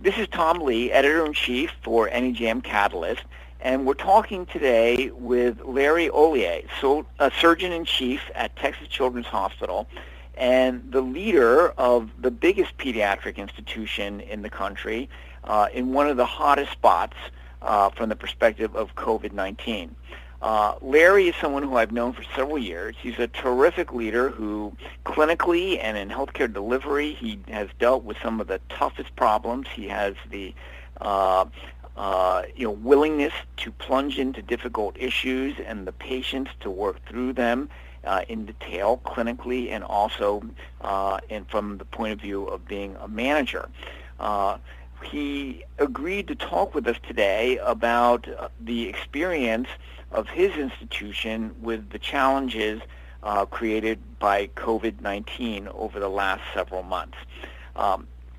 This is Tom Lee, Editor-in-Chief for NEJM Catalyst, and we're talking today with Larry Hollier, Surgeon-in-Chief at Texas Children's Hospital and the leader of the biggest pediatric institution in the country in one of the hottest spots from the perspective of COVID-19. Larry is someone who I've known for several years. He's a terrific leader who clinically and in healthcare delivery, he has dealt with some of the toughest problems. He has the willingness to plunge into difficult issues and the patience to work through them in detail clinically and also and from the point of view of being a manager. He agreed to talk with us today about the experience of his institution with the challenges created by COVID-19 over the last several months.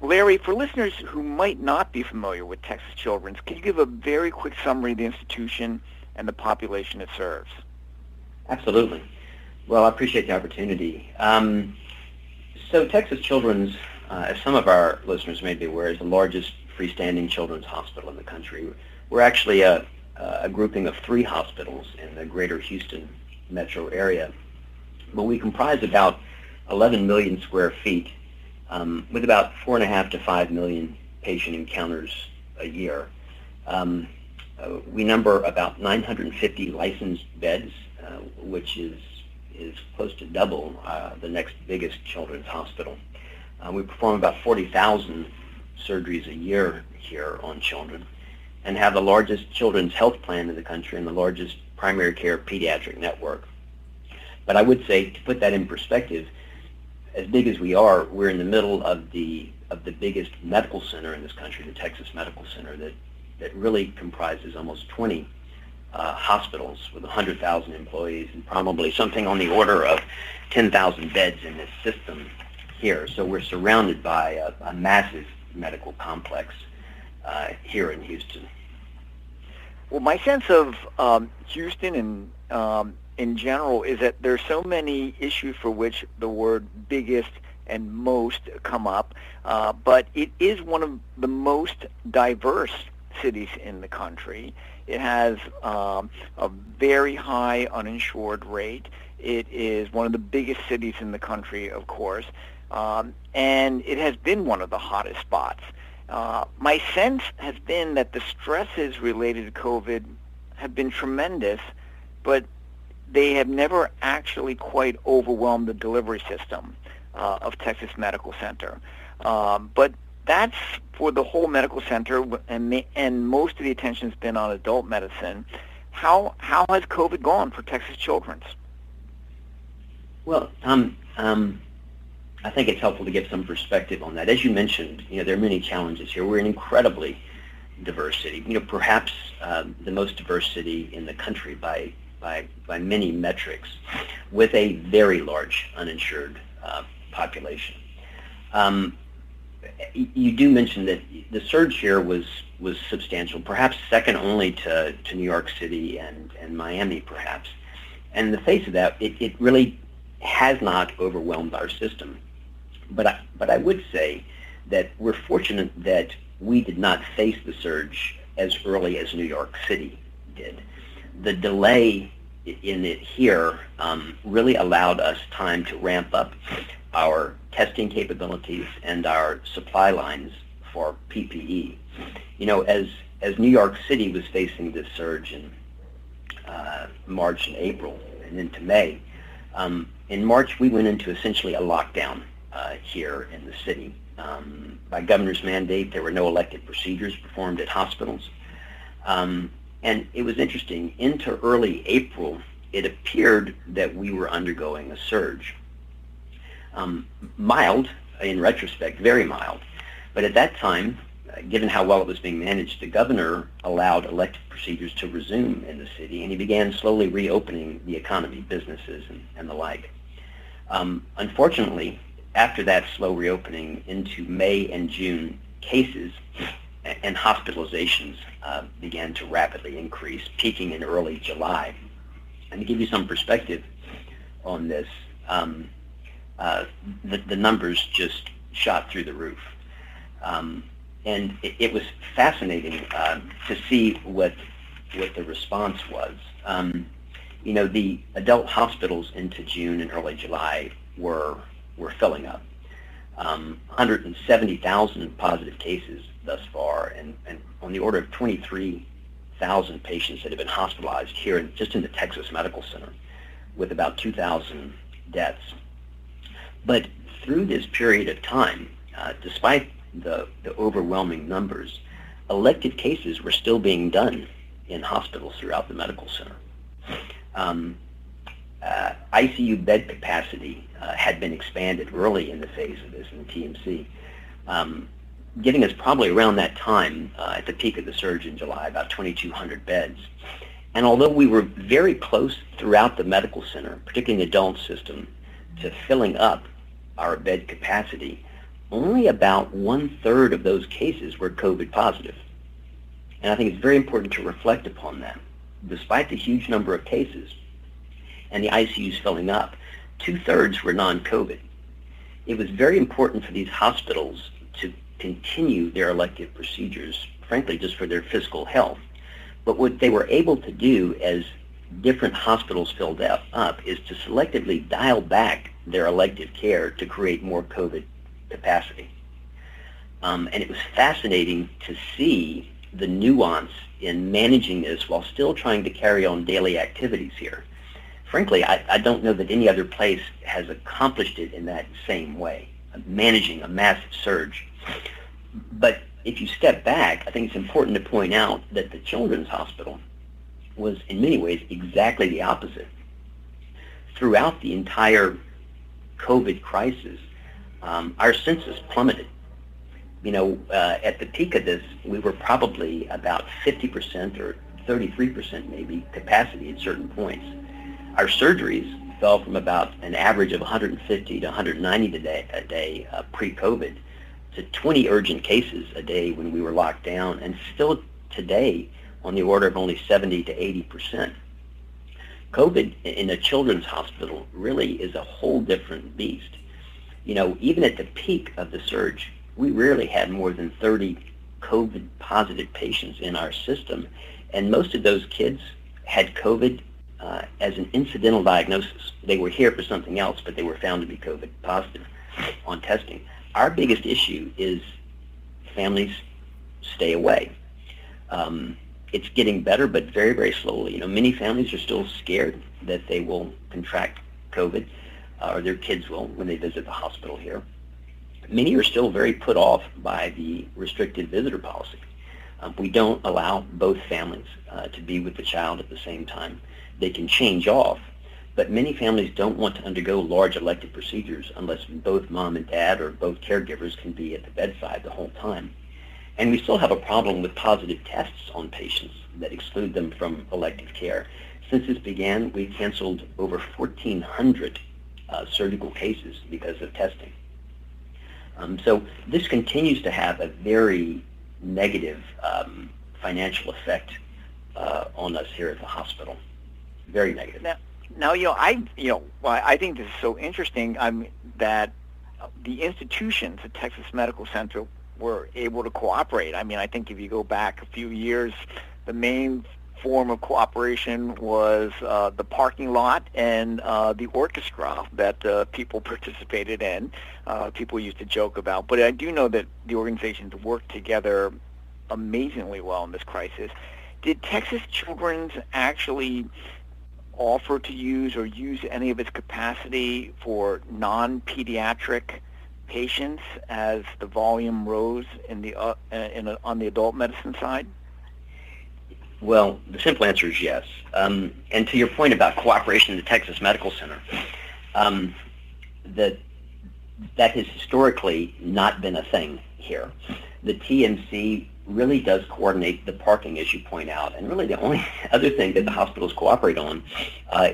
Larry, for listeners who might not be familiar with Texas Children's, can you give a very quick summary of the institution and the population it serves? Absolutely. Well, I appreciate the opportunity. So Texas Children's, as some of our listeners may be aware, is the largest freestanding children's hospital in the country. We're actually a grouping of 3 hospitals in the greater Houston metro area. But we comprise about 11 million square feet with about 4.5 to 5 million patient encounters a year. We number about 950 licensed beds, which is close to double the next biggest children's hospital. We perform about 40,000 surgeries a year here on children and have the largest children's health plan in the country and the largest primary care pediatric network. But I would say, to put that in perspective, as big as we are, we're in the middle of the biggest medical center in this country, the Texas Medical Center, that really comprises almost 20 hospitals with 100,000 employees and probably something on the order of 10,000 beds in this system here. So we're surrounded by a massive medical complex here in Houston. Well, my sense of Houston and in general is that there's so many issues for which the word biggest and most come up, but it is one of the most diverse cities in the country. It has a very high uninsured rate. It is one of the biggest cities in the country, of course, and it has been one of the hottest spots. My sense has been that the stresses related to COVID have been tremendous, but they have never actually quite overwhelmed the delivery system of Texas Medical Center. But that's for the whole medical center, and most of the attention has been on adult medicine. How has COVID gone for Texas Children's? Well, I think it's helpful to give some perspective on that. As you mentioned, there are many challenges here. We're an incredibly diverse city. Perhaps the most diverse city in the country by many metrics, with a very large uninsured population. You do mention that the surge here was substantial, perhaps second only to New York City and Miami, perhaps. And in the face of that, it really has not overwhelmed our system. But I would say that we're fortunate that we did not face the surge as early as New York City did. The delay in it here really allowed us time to ramp up our testing capabilities and our supply lines for PPE. As New York City was facing this surge in March and April and into May, in March we went into essentially a lockdown here in the city. By governor's mandate, there were no elective procedures performed at hospitals. And it was interesting, into early April, it appeared that we were undergoing a surge. Mild, in retrospect, very mild. But at that time, given how well it was being managed, the governor allowed elective procedures to resume in the city, and he began slowly reopening the economy, businesses, and the like. Unfortunately, after that slow reopening into May and June, cases and hospitalizations began to rapidly increase, peaking in early July. And to give you some perspective on this, the numbers just shot through the roof. And it was fascinating to see what the response was. The adult hospitals into June and early July were filling up. 170,000 positive cases thus far, and on the order of 23,000 patients that have been hospitalized here just in the Texas Medical Center, with about 2,000 deaths. But through this period of time, despite the overwhelming numbers, elective cases were still being done in hospitals throughout the medical center. ICU bed capacity had been expanded early in the phase of this in the TMC, giving us probably around that time, at the peak of the surge in July, about 2,200 beds. And although we were very close throughout the medical center, particularly in the adult system, to filling up our bed capacity, only about 1/3 of those cases were COVID positive. And I think it's very important to reflect upon that. Despite the huge number of cases and the ICUs filling up, 2/3 were non-COVID. It was very important for these hospitals to continue their elective procedures, frankly, just for their fiscal health. But what they were able to do as different hospitals filled up is to selectively dial back their elective care to create more COVID capacity. And it was fascinating to see the nuance in managing this while still trying to carry on daily activities here. Frankly, I don't know that any other place has accomplished it in that same way, managing a massive surge. But if you step back, I think it's important to point out that the Children's Hospital was in many ways exactly the opposite. Throughout the entire COVID crisis, our census plummeted. At the peak of this, we were probably about 50% or 33% maybe capacity at certain points. Our surgeries fell from about an average of 150 to 190 a day pre-COVID to 20 urgent cases a day when we were locked down, and still today on the order of only 70 to 80%. COVID in a children's hospital really is a whole different beast. Even at the peak of the surge, we rarely had more than 30 COVID positive patients in our system, and most of those kids had COVID as an incidental diagnosis. They were here for something else, but they were found to be COVID positive on testing. Our biggest issue is families stay away. It's getting better, but very, very slowly. Many families are still scared that they will contract COVID, or their kids will when they visit the hospital here. Many are still very put off by the restricted visitor policy. We don't allow both families to be with the child at the same time. They can change off, but many families don't want to undergo large elective procedures unless both mom and dad or both caregivers can be at the bedside the whole time. And we still have a problem with positive tests on patients that exclude them from elective care. Since this began, we've canceled over 1,400 surgical cases because of testing. So this continues to have a very negative financial effect on us here at the hospital. Very negative. Now, I think this is so interesting. That the institutions at Texas Medical Center were able to cooperate. I think if you go back a few years, the main form of cooperation was the parking lot and the orchestra that people participated in. People used to joke about, but I do know that the organizations worked together amazingly well in this crisis. Did Texas Children's actually offer to use or use any of its capacity for non-pediatric patients as the volume rose on the adult medicine side? Well, the simple answer is yes. And to your point about cooperation in the Texas Medical Center, that has historically not been a thing here. The TMC really does coordinate the parking, as you point out, and really the only other thing that the hospitals cooperate on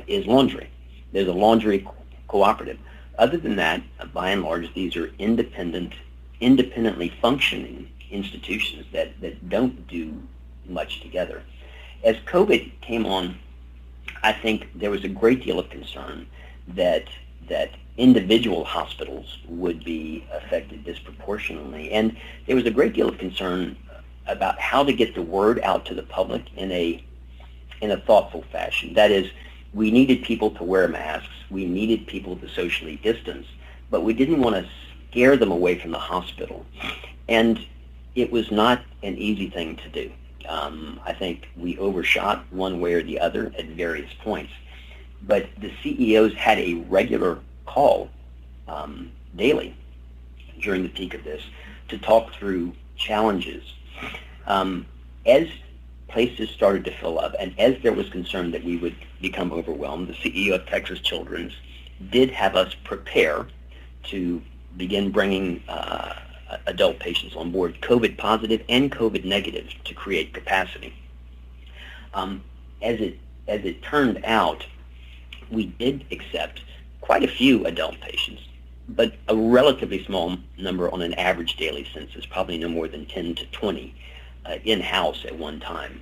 is laundry. There's a laundry cooperative. Other than that, by and large, these are independently functioning institutions that don't do much together. As COVID came on, I think there was a great deal of concern that that individual hospitals would be affected disproportionately. And there was a great deal of concern about how to get the word out to the public in a thoughtful fashion. That is, we needed people to wear masks, we needed people to socially distance, but we didn't want to scare them away from the hospital. And it was not an easy thing to do. I think we overshot one way or the other at various points. But the CEOs had a regular call daily during the peak of this to talk through challenges. As places started to fill up, and as there was concern that we would become overwhelmed, the CEO of Texas Children's did have us prepare to begin bringing adult patients on board, COVID positive and COVID negative, to create capacity. As it turned out, we did accept quite a few adult patients, but a relatively small number on an average daily census, probably no more than 10 to 20 in-house at one time.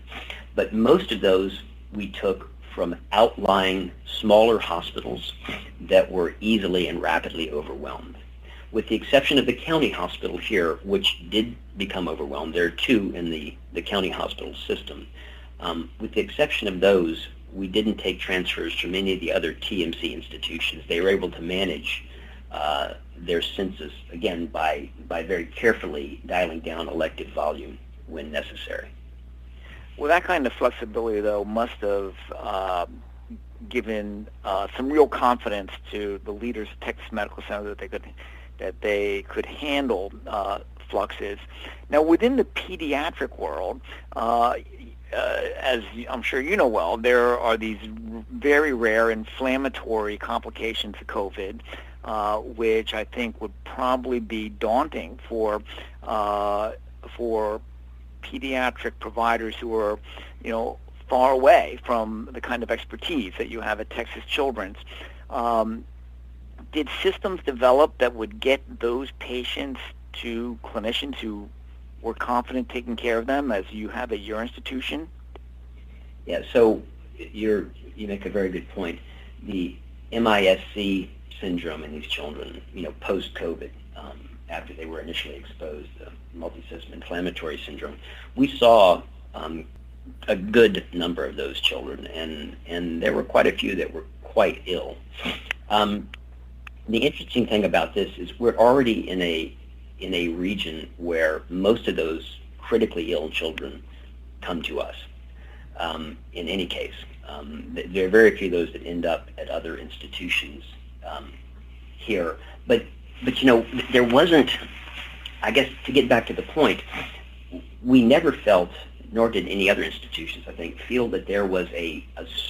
But most of those we took from outlying smaller hospitals that were easily and rapidly overwhelmed. With the exception of the county hospital here, which did become overwhelmed, there are two in the county hospital system. With the exception of those, we didn't take transfers from any of the other TMC institutions. They were able to manage their census, again, by very carefully dialing down elective volume when necessary. Well, that kind of flexibility, though, must have given some real confidence to the leaders of Texas Medical Center that they could handle fluxes. Now, within the pediatric world, as I'm sure you know well, there are these very rare inflammatory complications of COVID, which I think would probably be daunting for pediatric providers who are, far away from the kind of expertise that you have at Texas Children's. Did systems develop that would get those patients to clinicians who were confident taking care of them, as you have at your institution? Yeah, so you make a very good point. The MIS-C syndrome in these children, post-COVID, after they were initially exposed, the multisystem inflammatory syndrome, we saw a good number of those children, and there were quite a few that were quite ill. The interesting thing about this is we're already in a region where most of those critically ill children come to us. In any case, there are very few of those that end up at other institutions here. But there wasn't, I guess, to get back to the point, we never felt, nor did any other institutions, I think, feel that there was a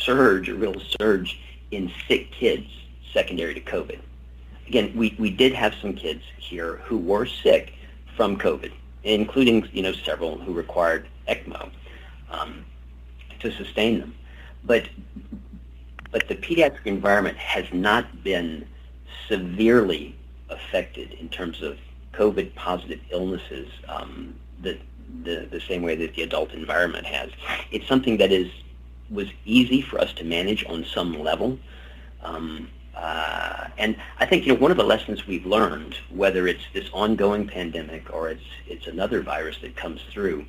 real surge in sick kids secondary to COVID. Again, we did have some kids here who were sick from COVID, including several who required ECMO to sustain them. But the pediatric environment has not been severely affected in terms of COVID positive illnesses the same way that the adult environment has. It's something that was easy for us to manage on some level. And I think one of the lessons we've learned, whether it's this ongoing pandemic or it's another virus that comes through,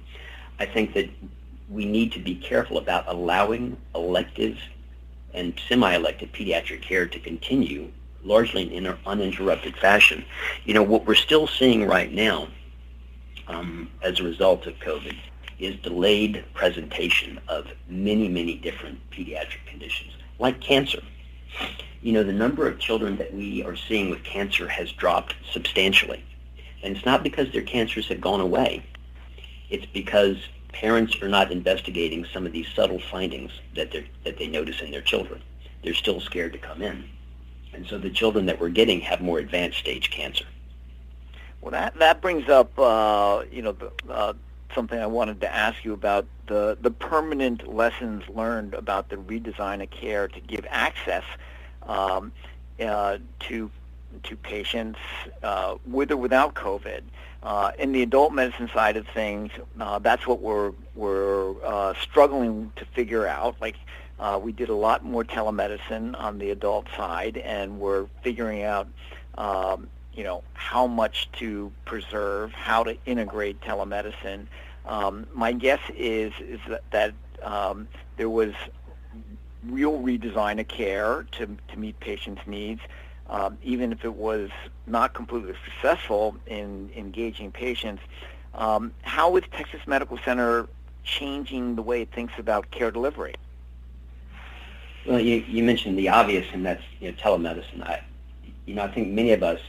I think that we need to be careful about allowing elective and semi-elective pediatric care to continue largely in an uninterrupted fashion. What we're still seeing right now as a result of COVID is delayed presentation of many, many different pediatric conditions, like cancer. The number of children that we are seeing with cancer has dropped substantially. And it's not because their cancers have gone away. It's because parents are not investigating some of these subtle findings that they notice in their children. They're still scared to come in. And so the children that we're getting have more advanced stage cancer. Well, that brings up something I wanted to ask you about, the permanent lessons learned about the redesign of care to give access to patients with or without COVID. In the adult medicine side of things, that's what we're struggling to figure out. Like, we did a lot more telemedicine on the adult side, and we're figuring out, how much to preserve, how to integrate telemedicine. My guess is that there was real redesign of care to meet patients' needs, even if it was not completely successful in engaging patients. How is Texas Medical Center changing the way it thinks about care delivery? Well, you mentioned the obvious, and that's telemedicine. I think many of us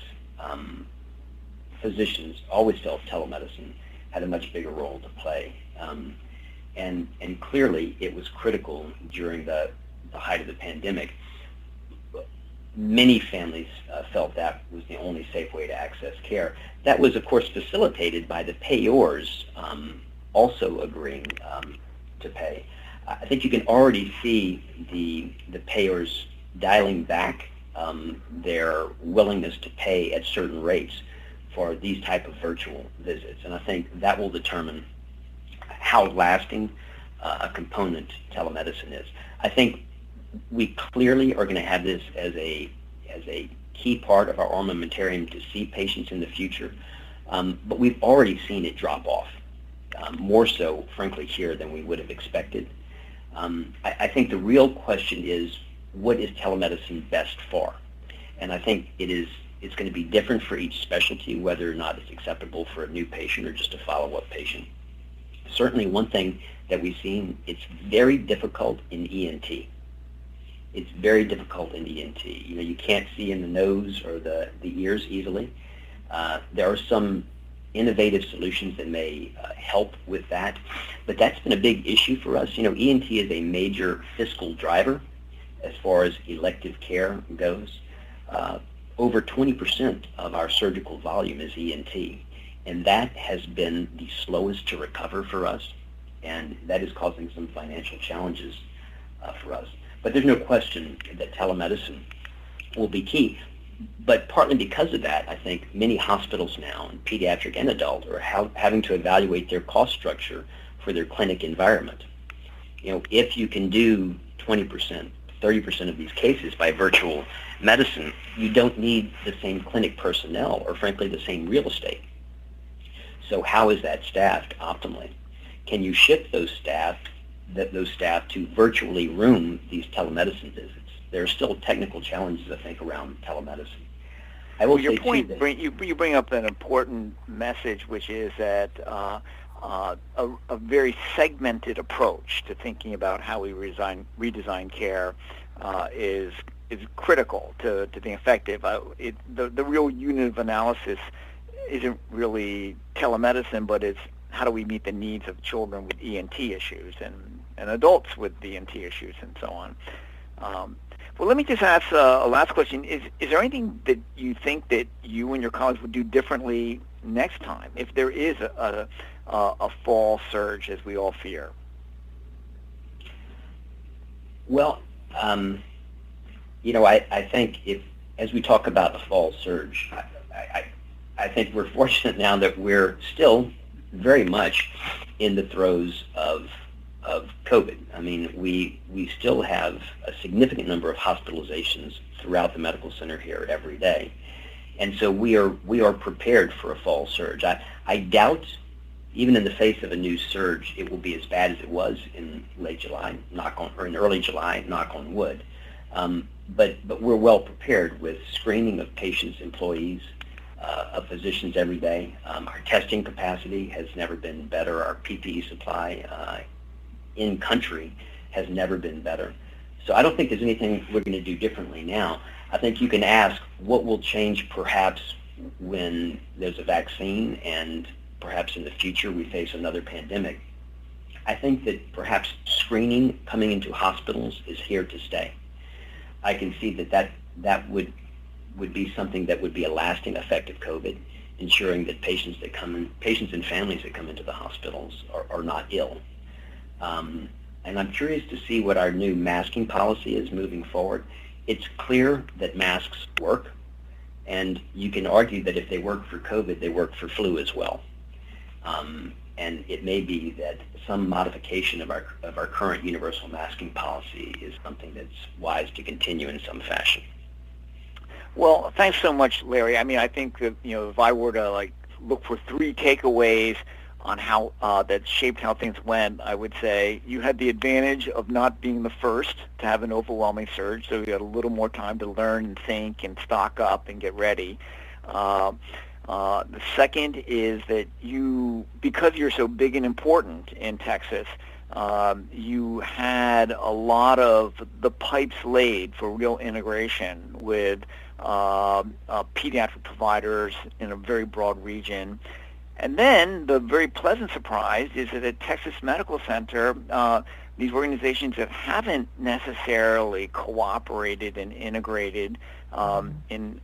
physicians always felt telemedicine had a much bigger role to play, and clearly it was critical during the height of the pandemic. Many families felt that was the only safe way to access care. That was, of course, facilitated by the payors also agreeing to pay. I think you can already see the payors dialing back their willingness to pay at certain rates for these type of virtual visits, and I think that will determine how lasting a component telemedicine is. I think we clearly are going to have this as a key part of our armamentarium to see patients in the future, but we've already seen it drop off, more so, frankly, here than we would have expected. I think the real question is, what is telemedicine best for? And I think it's going to be different for each specialty, whether or not it's acceptable for a new patient or just a follow-up patient. Certainly one thing that we've seen, it's very difficult in ENT. It's very difficult in ENT. You can't see in the nose or the ears easily. There are some innovative solutions that may help with that, but that's been a big issue for us. ENT is a major fiscal driver as far as elective care goes. Over 20% of our surgical volume is ENT, and that has been the slowest to recover for us, and that is causing some financial challenges for us. But there's no question that telemedicine will be key. But partly because of that, I think many hospitals now, in pediatric and adult, are having to evaluate their cost structure for their clinic environment. If you can do 20%, 30% of these cases by virtual medicine, you don't need the same clinic personnel or, frankly, the same real estate. So how is that staffed optimally? Can you shift those staff to virtually room these telemedicine visits? There are still technical challenges, I think, around telemedicine. I will say, too, that you bring up an important message, which is that a very segmented approach to thinking about how we redesign care is critical to being effective. The real unit of analysis isn't really telemedicine, but it's how do we meet the needs of children with ENT issues and adults with ENT issues and so on. Well, let me just ask a last question. Is there anything that you think that you and your colleagues would do differently next time if there is a fall surge, as we all fear? Well, I think as we talk about a fall surge, I think we're fortunate now that we're still very much in the throes of COVID. I mean, we still have a significant number of hospitalizations throughout the medical center here every day, and so we are prepared for a fall surge. I doubt, even in the face of a new surge, it will be as bad as it was in late July, or in early July, knock on wood. But we're well prepared with screening of patients, employees, of physicians every day. Our testing capacity has never been better. Our PPE supply in country has never been better. So I don't think there's anything we're going to do differently now. I think you can ask what will change perhaps when there's a vaccine and perhaps in the future we face another pandemic. I think that perhaps screening coming into hospitals is here to stay. I can see that would be something that would be a lasting effect of COVID, ensuring that patients and families that come into the hospitals are not ill. And I'm curious to see what our new masking policy is moving forward. It's clear that masks work, and you can argue that if they work for COVID, they work for flu as well. and it may be that some modification of our current universal masking policy is something that's wise to continue in some fashion. Well, thanks so much, Larry. I mean, I think that, if I were to look for 3 takeaways on how that shaped how things went, I would say you had the advantage of not being the first to have an overwhelming surge, so you had a little more time to learn and think and stock up and get ready. The second is that because you're so big and important in Texas, you had a lot of the pipes laid for real integration with pediatric providers in a very broad region. And then the very pleasant surprise is that at Texas Medical Center, these organizations that haven't necessarily cooperated and integrated in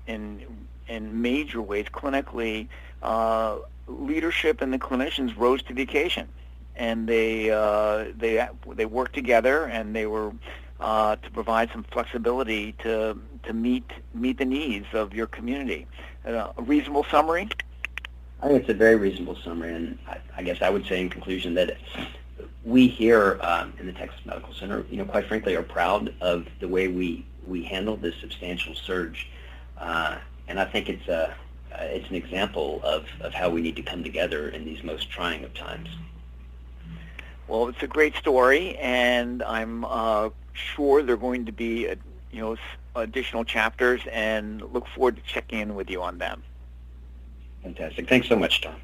major ways clinically, leadership and the clinicians rose to the occasion, and they worked together, and they were to provide some flexibility to meet the needs of your community. A reasonable summary? I think it's a very reasonable summary, and I guess I would say in conclusion that we here in the Texas Medical Center, quite frankly, are proud of the way we handled this substantial surge, and I think it's an example of how we need to come together in these most trying of times. Well, it's a great story, and I'm sure there are going to be additional chapters, and look forward to checking in with you on them. Fantastic. Thanks so much, Tom.